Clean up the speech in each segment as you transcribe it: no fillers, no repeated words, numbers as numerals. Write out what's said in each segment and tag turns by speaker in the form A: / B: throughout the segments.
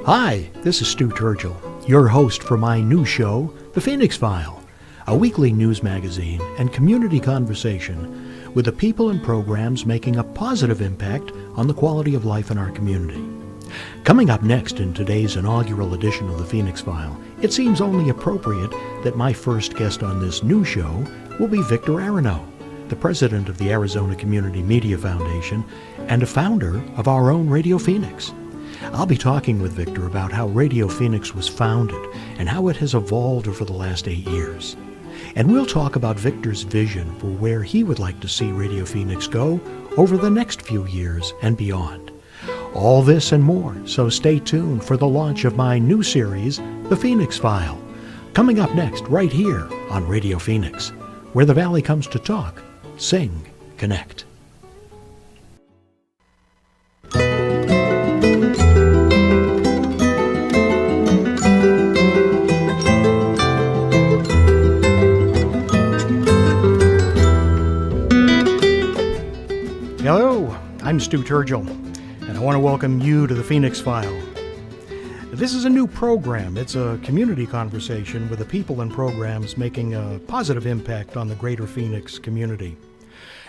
A: Hi, this is Stu Turgel, your host for my new show, The PHOENIX File, a weekly news magazine and community conversation with the people and programs making a positive impact on the quality of life in our community. Coming up next in today's inaugural edition of The PHOENIX File, it seems only appropriate that my first guest on this new show will be Victor Aronow, the president of the Arizona Community Media Foundation and a founder of our own Radio PHOENIX. I'll be talking with Victor about how Radio PHOENIX was founded and how it has evolved over the last 8 years. And we'll talk about Victor's vision for where he would like to see Radio PHOENIX go over the next few years and beyond. All this and more, so stay tuned for the launch of my new series, The PHOENIX File, coming up next right here on Radio PHOENIX, where the Valley comes to talk, sing, connect. Hello, I'm Stu Turgel, and I want to welcome you to the PHOENIX File. This is a new program. It's a community conversation with the people and programs making a positive impact on the greater Phoenix community.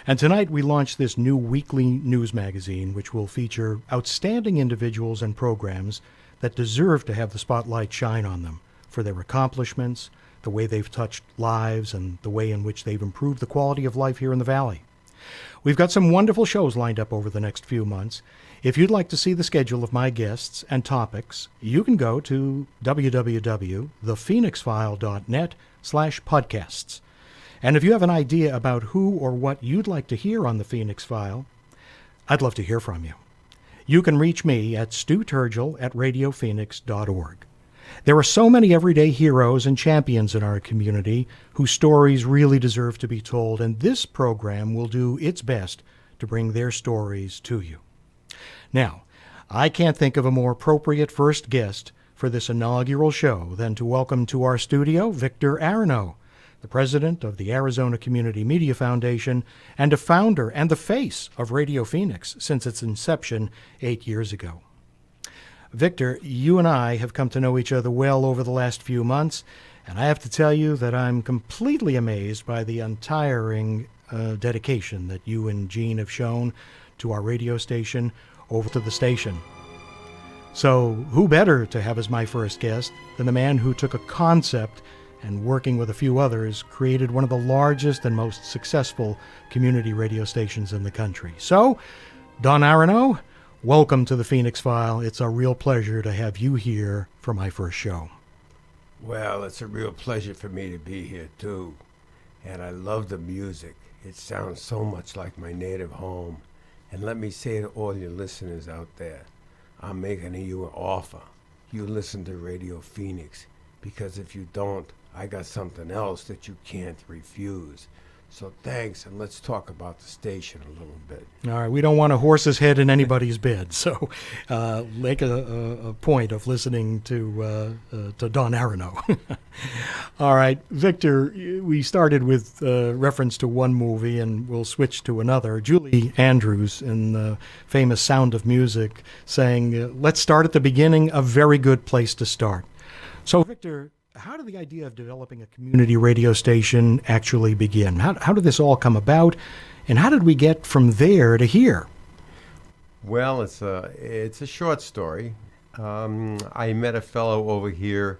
A: And tonight we launch this new weekly news magazine, which will feature outstanding individuals and programs that deserve to have the spotlight shine on them for their accomplishments, the way they've touched lives, and the way in which they've improved the quality of life here in the Valley. We've got some wonderful shows lined up over the next few months. If you'd like to see the schedule of my guests and topics, you can go to www.thephoenixfile.net/podcasts. And if you have an idea about who or what you'd like to hear on the PHOENIX File, I'd love to hear from you. You can reach me at stuturgel@radiophoenix.org. There are so many everyday heroes and champions in our community whose stories really deserve to be told, and this program will do its best to bring their stories to you. Now, I can't think of a more appropriate first guest for this inaugural show than to welcome to our studio Victor Aronow, the president of the Arizona Community Media Foundation and a founder and the face of Radio PHOENIX since its inception 8 years ago. Victor, you and I have come to know each other well over the last few months, and I have to tell you that I'm completely amazed by the untiring dedication that you and Gene have shown to our radio station, over to the station. So who better to have as my first guest than the man who took a concept and, working with a few others, created one of the largest and most successful community radio stations in the country. So, Don Aronow, welcome to the PHOENIX File. It's a real pleasure to have you here for my first show.
B: Well, it's a real pleasure for me to be here, too. And I love the music. It sounds so much like my native home. And let me say to all your listeners out there, I'm making you an offer. You listen to Radio PHOENIX, because if you don't, I got something else that you can't refuse. So thanks, and let's talk about the station a little bit.
A: All right, we don't want a horse's head in anybody's bed, so make a point of listening to Don Aronow. All right, Victor, we started with reference to one movie, and we'll switch to another. Julie Andrews in the famous Sound of Music saying, let's start at the beginning, a very good place to start. So, Victor, how did the idea of developing a community radio station actually begin? How did this all come about, and how did we get from there to here?
B: Well, it's a short story. I met a fellow over here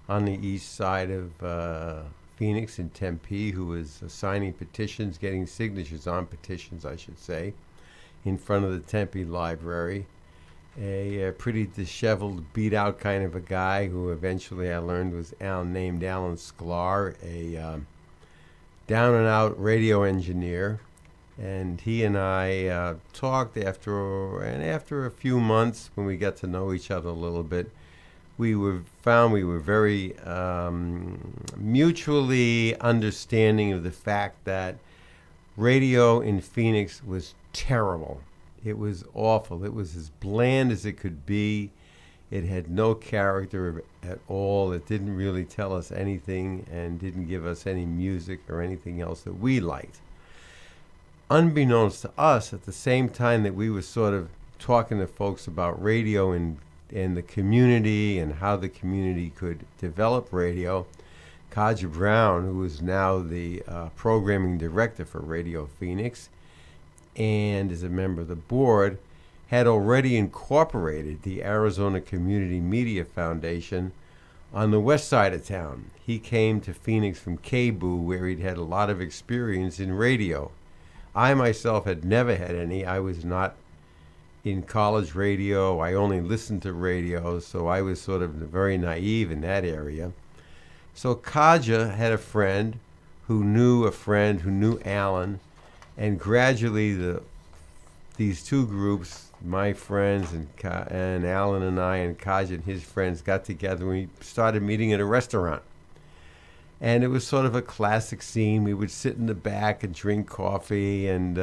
B: on the east side of Phoenix in Tempe who was signing petitions, getting signatures on petitions, I should say, in front of the Tempe Library. A pretty disheveled, beat-out kind of a guy who eventually I learned was named Alan Sklar, a down-and-out radio engineer. And he and I talked after a few months, when we got to know each other a little bit, we were very mutually understanding of the fact that radio in Phoenix was terrible. It was awful. It was as bland as it could be. It had no character at all. It didn't really tell us anything and didn't give us any music or anything else that we liked. Unbeknownst to us, at the same time that we were sort of talking to folks about radio in and the community and how the community could develop radio, Kaja Brown, who is now the programming director for Radio Phoenix and is a member of the board, had already incorporated the Arizona Community Media Foundation on the west side of town. He came to Phoenix from KBOO, where he'd had a lot of experience in radio. I myself had never had any. I was not in college radio. I only listened to radio, so I was sort of very naive in that area. So Kaja had a friend who knew Alan, and gradually these two groups, my friends and Alan and I and Kaja and his friends, got together and we started meeting at a restaurant. And it was sort of a classic scene. We would sit in the back and drink coffee, and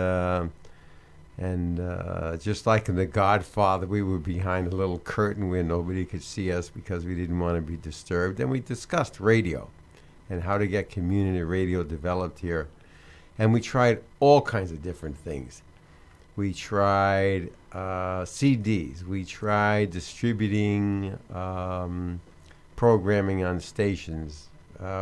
B: just like in The Godfather, we were behind a little curtain where nobody could see us because we didn't want to be disturbed. And we discussed radio and how to get community radio developed here. And we tried all kinds of different things. We tried CDs. We tried distributing programming on stations.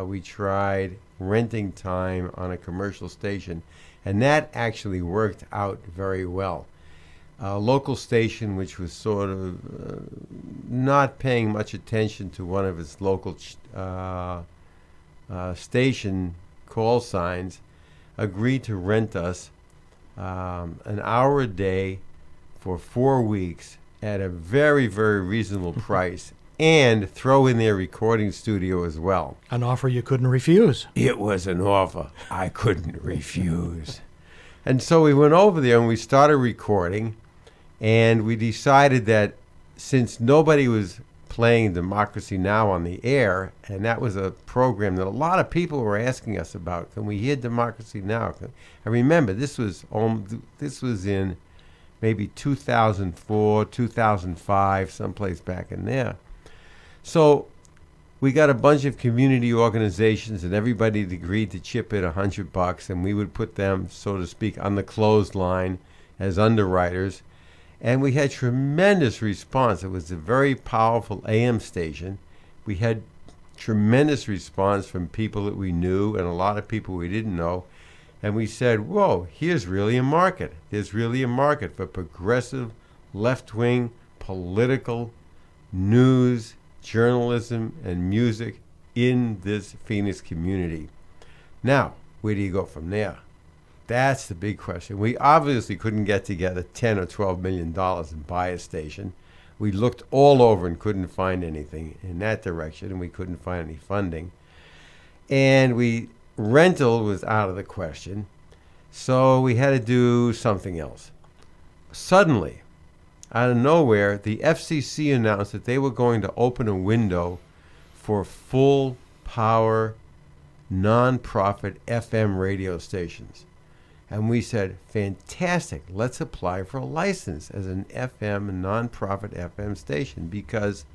B: We tried renting time on a commercial station. And that actually worked out very well. A local station, which was sort of not paying much attention to one of its local station call signs, agreed to rent us an hour a day for 4 weeks at a very, very reasonable price, and throw in their recording studio as well.
A: An offer you couldn't refuse.
B: It was an offer I couldn't refuse. And so we went over there and we started recording, and we decided that since nobody was playing Democracy Now! On the air, and that was a program that a lot of people were asking us about, can we hear Democracy Now? I remember this was in maybe 2004, 2005, someplace back in there. So we got a bunch of community organizations, and everybody agreed to chip in $100, and we would put them, so to speak, on the clothesline as underwriters. And we had tremendous response. It was a very powerful AM station. We had tremendous response from people that we knew and a lot of people we didn't know. And we said, whoa, here's really a market. There's really a market for progressive, left-wing, political, news, journalism, and music in this Phoenix community. Now, where do you go from there? That's the big question. We obviously couldn't get together $10 or $12 million and buy a station. We looked all over and couldn't find anything in that direction, and we couldn't find any funding. And rental was out of the question, so we had to do something else. Suddenly, out of nowhere, the FCC announced that they were going to open a window for full power, non-profit FM radio stations. And we said, fantastic, let's apply for a license as an FM, a non-profit FM station, because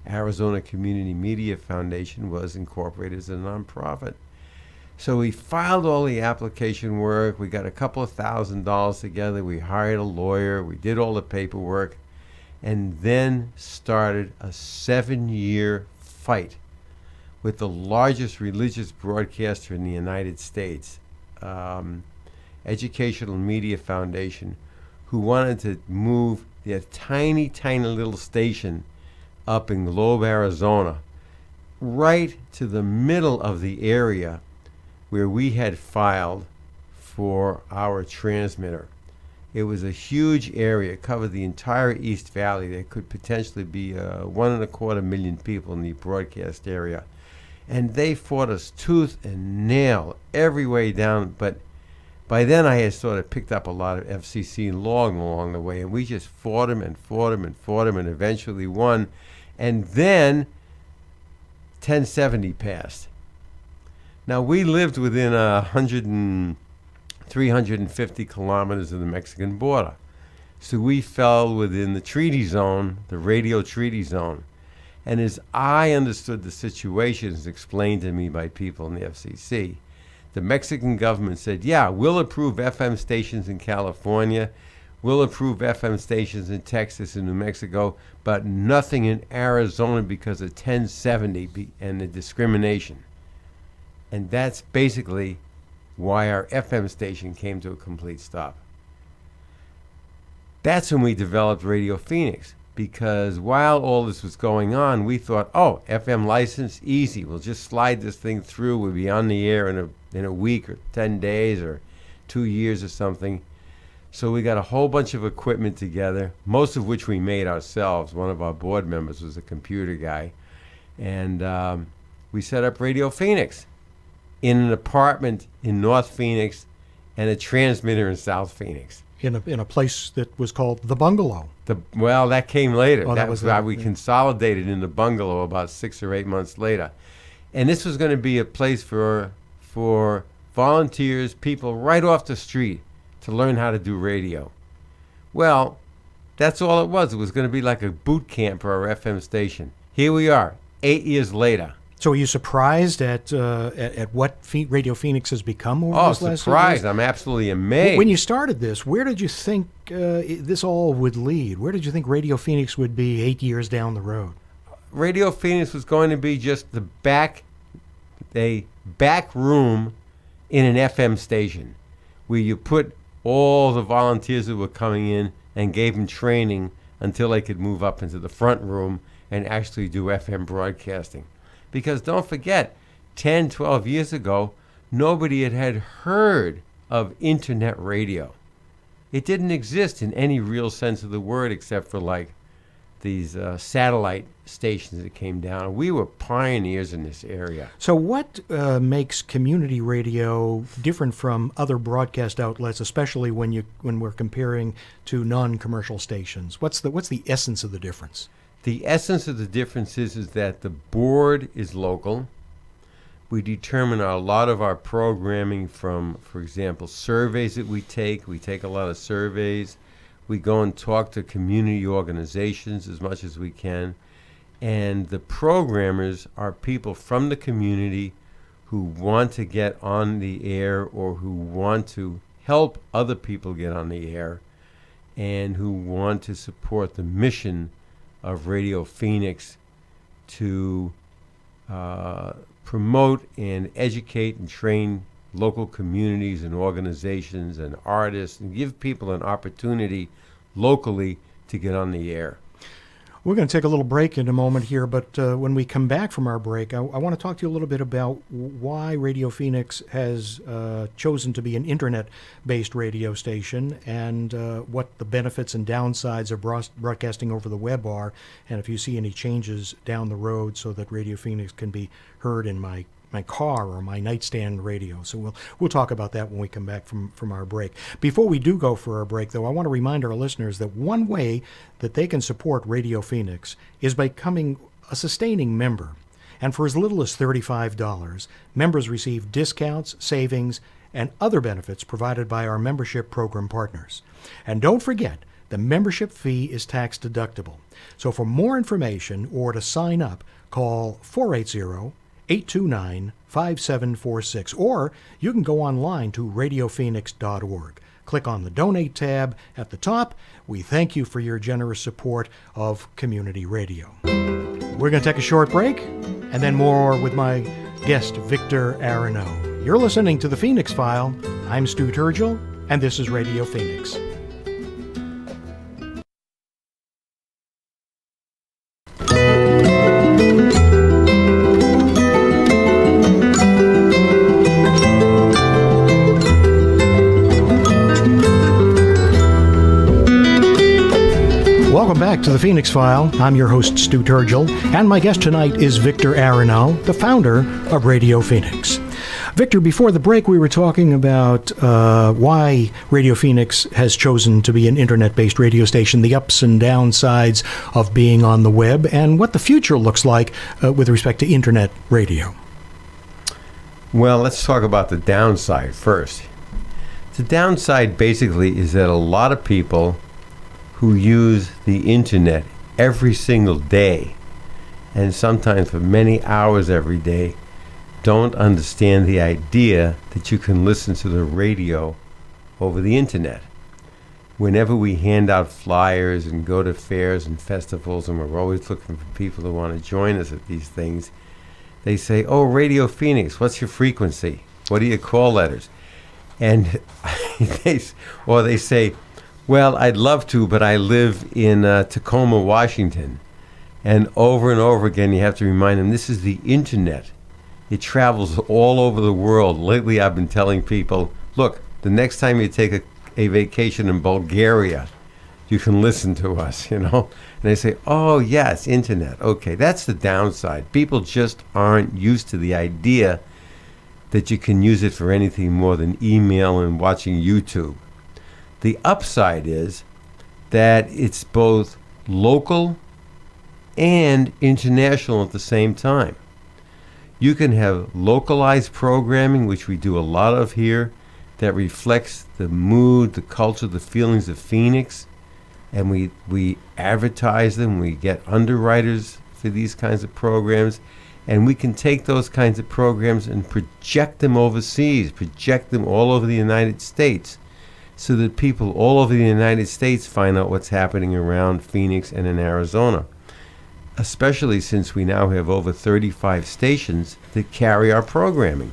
B: Arizona Community Media Foundation was incorporated as a non-profit. So we filed all the application work. We got a couple of $1,000s together. We hired a lawyer. We did all the paperwork, and then started a 7-year fight with the largest religious broadcaster in the United States, Educational Media Foundation, who wanted to move their tiny, tiny little station up in Globe, Arizona, right to the middle of the area where we had filed for our transmitter. It was a huge area. It covered the entire East Valley. There could potentially be 1.25 million people in the broadcast area. And they fought us tooth and nail every way down, but by then I had sort of picked up a lot of FCC law along the way, and we just fought them and fought them and fought them and eventually won. And then 1070 passed. Now, we lived within 350 kilometers of the Mexican border. So we fell within the treaty zone, the radio treaty zone. And as I understood the situation as explained to me by people in the FCC, the Mexican government said, yeah, we'll approve FM stations in California. We'll approve FM stations in Texas and New Mexico, but nothing in Arizona because of 1070 and the discrimination. And that's basically why our FM station came to a complete stop. That's when we developed Radio Phoenix, because while all this was going on, we thought, oh, FM license, easy. We'll just slide this thing through. We'll be on the air in a week or 10 days or 2 years or something. So we got a whole bunch of equipment together, most of which we made ourselves. One of our board members was a computer guy. And we set up Radio Phoenix in an apartment in North Phoenix and a transmitter in South Phoenix.
A: In a place that was called the Bungalow.
B: Well, that came later.
A: Oh,
B: that was why we consolidated in the Bungalow about 6 or 8 months later. And this was going to be a place for volunteers, people right off the street to learn how to do radio. Well, that's all it was. It was going to be like a boot camp for our FM station. Here we are, 8 years later.
A: So are you surprised at what Radio Phoenix has become over this last 8 years?
B: Surprised. I'm absolutely amazed.
A: When you started this, where did you think this all would lead? Where did you think Radio Phoenix would be 8 years down the road?
B: Radio Phoenix was going to be just a back room in an FM station where you put all the volunteers who were coming in and gave them training until they could move up into the front room and actually do FM broadcasting. Because don't forget, 10, 12 years ago, nobody had heard of internet radio. It didn't exist in any real sense of the word except for like these satellite stations that came down. We were pioneers in this area.
A: So what makes community radio different from other broadcast outlets, especially when we're comparing to non-commercial stations? What's the essence of the difference?
B: The essence of the difference is that the board is local. We determine a lot of our programming from, for example, surveys that we take. We take a lot of surveys. We go and talk to community organizations as much as we can. And the programmers are people from the community who want to get on the air or who want to help other people get on the air and who want to support the mission of Radio Phoenix to promote and educate and train local communities and organizations and artists and give people an opportunity locally to get on the air.
A: We're going to take a little break in a moment here, but when we come back from our break, I want to talk to you a little bit about why Radio Phoenix has chosen to be an internet-based radio station and what the benefits and downsides of broadcasting over the web are, and if you see any changes down the road so that Radio Phoenix can be heard in my car or my nightstand radio. So we'll talk about that when we come back from our break. Before we do go for our break, though, I want to remind our listeners that one way that they can support Radio Phoenix is by becoming a sustaining member. And for as little as $35, members receive discounts, savings, and other benefits provided by our membership program partners. And don't forget, the membership fee is tax deductible. So for more information or to sign up, call 480-829-5746, or you can go online to radiophoenix.org. Click on the Donate tab at the top. We thank you for your generous support of community radio. We're going to take a short break, and then more with my guest, Victor Aronow. You're listening to The Phoenix File. I'm Stu Turgel, and this is Radio Phoenix. Welcome back to The Phoenix File. I'm your host, Stu Turgel, and my guest tonight is Victor Aronow, the founder of Radio Phoenix. Victor, before the break, we were talking about why Radio Phoenix has chosen to be an internet-based radio station, the ups and downsides of being on the web, and what the future looks like with respect to internet radio.
B: Well, let's talk about the downside first. The downside basically is that a lot of people who use the internet every single day, and sometimes for many hours every day, don't understand the idea that you can listen to the radio over the internet. whenever we hand out flyers and go to fairs and festivals, and we're always looking for people who want to join us at these things, they say, "Oh, Radio Phoenix, what's your frequency? What are your call letters?" And they say, "Well, I'd love to, but I live in Tacoma, Washington." And over again, you have to remind them, this is the internet. It travels all over the world. Lately, I've been telling people, look, the next time you take a vacation in Bulgaria, you can listen to us, you know? And they say, oh, yes, internet. Okay, that's the downside. People just aren't used to the idea that you can use it for anything more than email and watching YouTube. The upside is that it's both local and international at the same time. You can have localized programming, which we do a lot of here, that reflects the mood, the culture, the feelings of Phoenix, and we advertise them. We get underwriters for these kinds of programs, and we can take those kinds of programs and project them overseas, project them all over the United States, so that people all over the United States find out what's happening around Phoenix and in Arizona, especially since we now have over 35 stations that carry our programming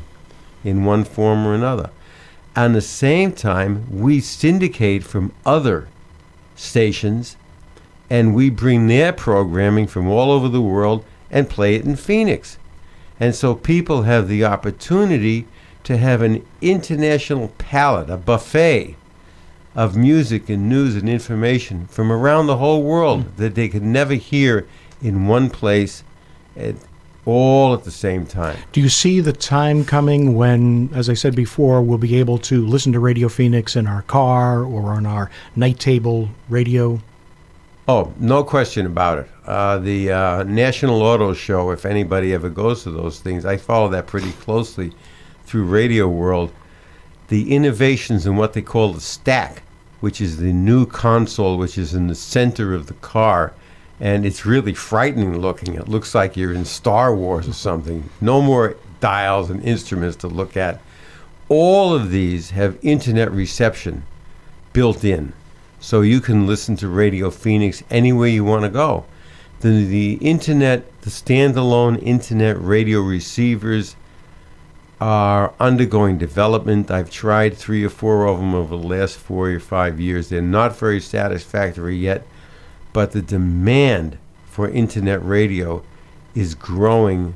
B: in one form or another. At the same time, we syndicate from other stations, and we bring their programming from all over the world and play it in Phoenix. And so people have the opportunity to have an international palette, a buffet of music and news and information from around the whole world that they could never hear in one place all at the same time.
A: Do you see the time coming when, as I said before, we'll be able to listen to Radio Phoenix in our car or on our night table radio?
B: Oh, no question about it. The National Auto Show, if anybody ever goes to those things, I follow that pretty closely through Radio World. The innovations in what they call the stack, which is the new console, which is in the center of the car, and it's really frightening looking. It looks like you're in Star Wars or something. No more dials and instruments to look at. All of these have internet reception built in, so you can listen to Radio Phoenix anywhere you want to go. The internet, the standalone internet radio receivers are undergoing development. I've tried 3 or 4 of them over the last 4 or 5 years. They're not very satisfactory yet, but the demand for internet radio is growing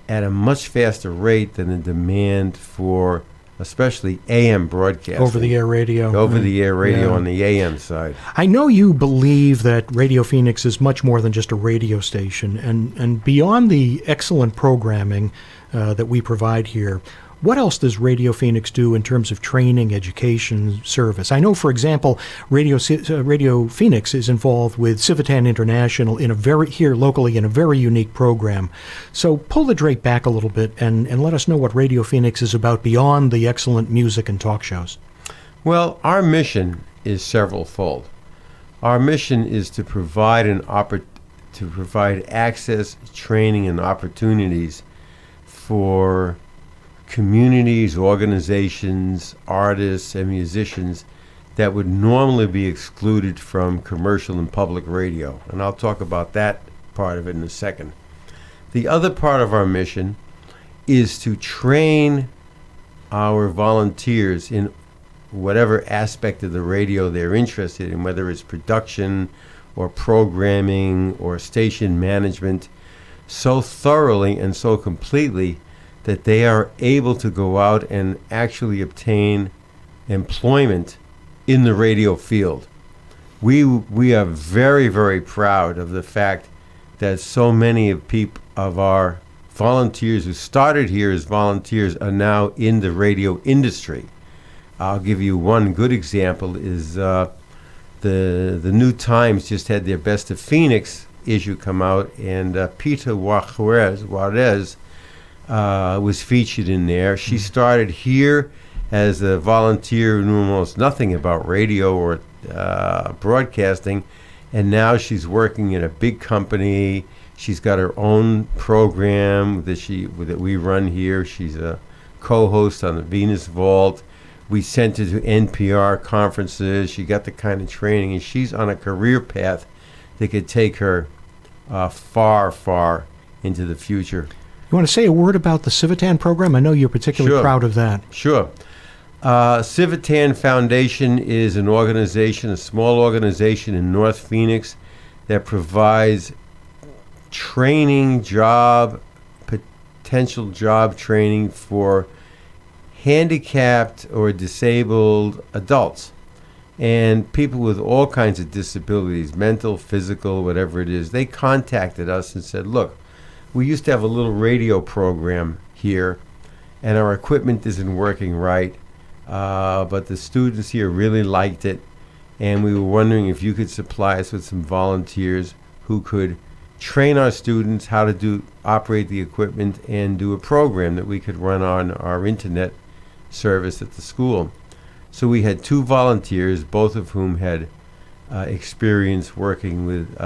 B: at a much faster rate than the demand for especially AM broadcasting.
A: Over-the-air radio.
B: Over-the-air radio
A: Yeah.
B: on the AM side.
A: I know you believe that Radio Phoenix is much more than just a radio station, and beyond the excellent programming that we provide here, what else does Radio Phoenix do in terms of training, education, service? I know, for example, Radio Phoenix is involved with Civitan International here locally in a very unique program. So pull the drape back a little bit and let us know what Radio Phoenix is about beyond the excellent music and talk shows.
B: Well, our mission is several-fold. Our mission is to provide access, training, and opportunities for communities, organizations, artists, and musicians that would normally be excluded from commercial and public radio. And I'll talk about that part of it in a second. The other part of our mission is to train our volunteers in whatever aspect of the radio they're interested in, whether it's production or programming or station management, so thoroughly and so completely that they are able to go out and actually obtain employment in the radio field. We are very, very proud of the fact that so many of our volunteers who started here as volunteers are now in the radio industry. I'll give you one good example is the New Times just had their Best of Phoenix issue come out, and Peter Juarez was featured in there. She started here as a volunteer who knew almost nothing about radio or broadcasting, and now she's working in a big company. She's got her own program that we run here. She's a co-host on the Venus Vault. We sent her to NPR conferences. She got the kind of training, and she's on a career path that could take her far, far into the future.
A: You want to say a word about the Civitan program? I know you're particularly
B: Sure.
A: proud of that.
B: Sure. Civitan Foundation is an organization, a small organization in North Phoenix that provides training, potential job training for handicapped or disabled adults and people with all kinds of disabilities, mental, physical, whatever it is. They contacted us and said, look, we used to have a little radio program here and our equipment isn't working right, but the students here really liked it, and we were wondering if you could supply us with some volunteers who could train our students how to operate the equipment and do a program that we could run on our internet service at the school. So we had 2 volunteers, both of whom had experience working with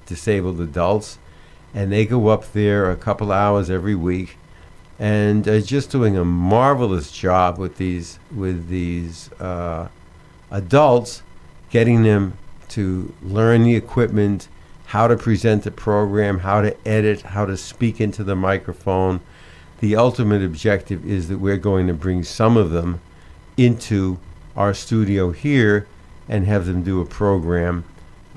B: disabled adults, and they go up there a couple hours every week and just doing a marvelous job with these adults, getting them to learn the equipment, how to present the program, how to edit, how to speak into the microphone. The ultimate objective is that we're going to bring some of them into our studio here and have them do a program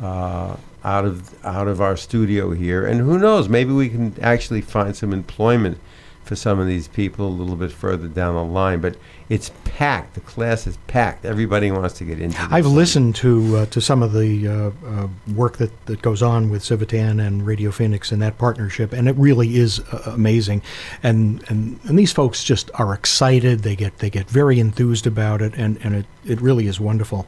B: out of our studio here. And who knows, maybe we can actually find some employment for some of these people a little bit further down the line. But it's packed. The class is packed. Everybody wants to get into this.
A: I've listened to some of the work that goes on with Civitan and Radio Phoenix and that partnership, and it really is amazing. And these folks just are excited. They get very enthused about it, and it really is wonderful.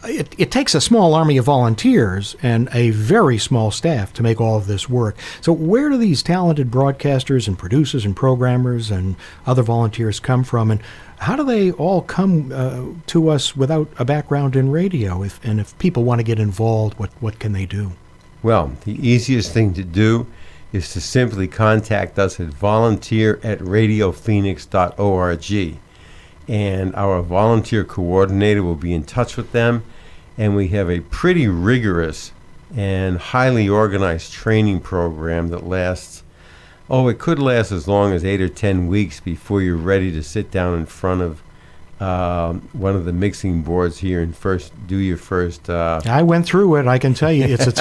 A: It takes a small army of volunteers and a very small staff to make all of this work. So where do these talented broadcasters and producers and programmers and other volunteers come from, and how do they all come to us without a background in radio? If people want to get involved, what can they do?
B: Well, the easiest thing to do is to simply contact us at volunteer@radiophoenix.org. And our volunteer coordinator will be in touch with them, and we have a pretty rigorous and highly organized training program that lasts, it could last as long as 8 or 10 weeks before you're ready to sit down in front of one of the mixing boards here and do your first...
A: I went through it. I can tell you it's a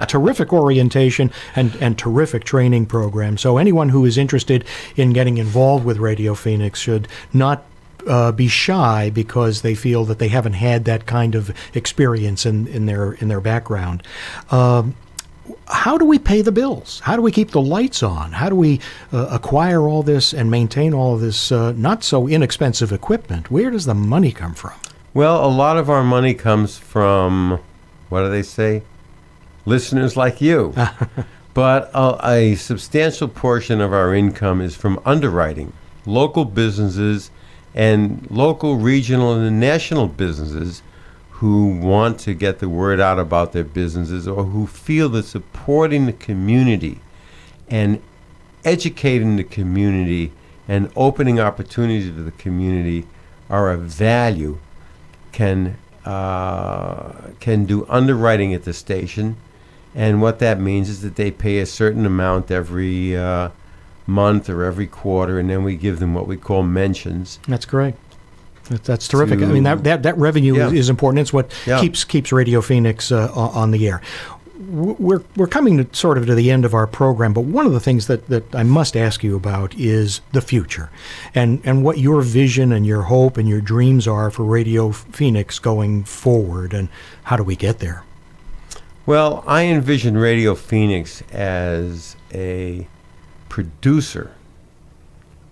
A: terrific orientation and terrific training program. So anyone who is interested in getting involved with Radio Phoenix should not be shy because they feel that they haven't had that kind of experience in their background. How do we pay the bills? How do we keep the lights on? How do we acquire all this and maintain all of this not so inexpensive equipment? Where does the money come from?
B: Well, a lot of our money comes from, what do they say? Listeners like you. But a substantial portion of our income is from underwriting. Local businesses and local, regional, and national businesses who want to get the word out about their businesses, or who feel that supporting the community and educating the community and opening opportunities to the community are of value, can do underwriting at the station. And what that means is that they pay a certain amount every month or every quarter, and then we give them what we call mentions.
A: That's great. That's terrific. I mean, that revenue is important. It's what keeps Radio Phoenix on the air. We're coming to the end of our program, but one of the things that I must ask you about is the future, and what your vision and your hope and your dreams are for Radio Phoenix going forward, and how do we get there?
B: Well, I envision Radio Phoenix as a producer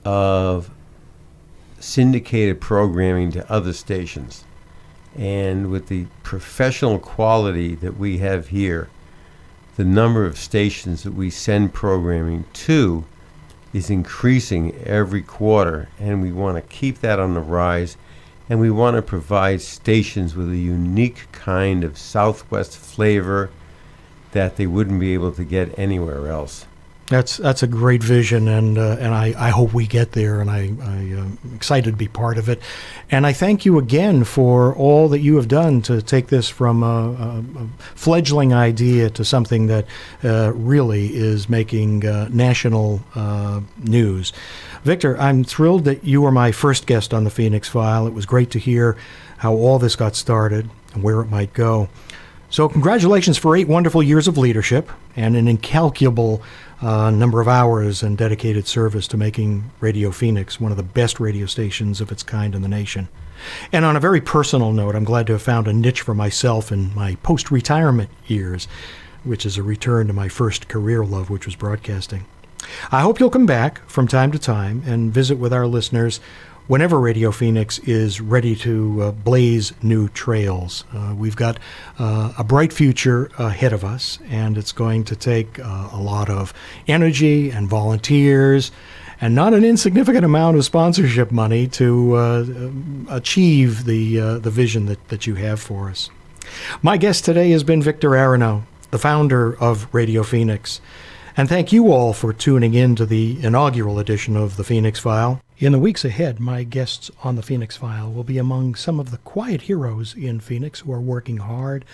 B: of syndicated programming to other stations. And with the professional quality that we have here, the number of stations that we send programming to is increasing every quarter, and we want to keep that on the rise, and we want to provide stations with a unique kind of Southwest flavor that they wouldn't be able to get anywhere else.
A: That's a great vision, and I hope we get there, and I'm excited to be part of it. And I thank you again for all that you have done to take this from a fledgling idea to something that really is making national news. Victor, I'm thrilled that you were my first guest on the Phoenix File. It was great to hear how all this got started and where it might go. So congratulations for 8 wonderful years of leadership and an incalculable number of hours and dedicated service to making Radio Phoenix one of the best radio stations of its kind in the nation. And on a very personal note, I'm glad to have found a niche for myself in my post-retirement years, which is a return to my first career love, which was broadcasting. I hope you'll come back from time to time and visit with our listeners whenever Radio Phoenix is ready to blaze new trails. We've got a bright future ahead of us, and it's going to take a lot of energy and volunteers and not an insignificant amount of sponsorship money to achieve the vision that you have for us. My guest today has been Victor Aronow, the founder of Radio Phoenix. And thank you all for tuning in to the inaugural edition of the Phoenix File. In the weeks ahead, my guests on the Phoenix File will be among some of the quiet heroes in Phoenix who are working hard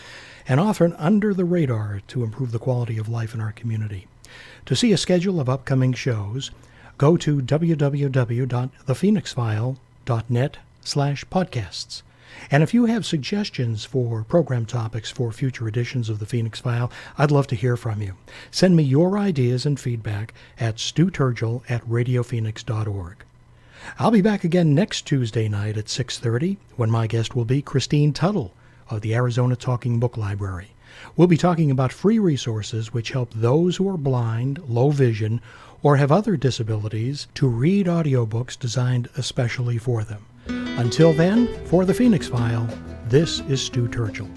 A: and often under the radar to improve the quality of life in our community. To see a schedule of upcoming shows, go to www.thephoenixfile.net/podcasts. And if you have suggestions for program topics for future editions of the Phoenix File, I'd love to hear from you. Send me your ideas and feedback at stuturgel@radiophoenix.org. I'll be back again next Tuesday night at 6:30 when my guest will be Christine Tuttle of the Arizona Talking Book Library. We'll be talking about free resources which help those who are blind, low vision, or have other disabilities to read audiobooks designed especially for them. Until then, for the Phoenix File, this is Stu Turgel.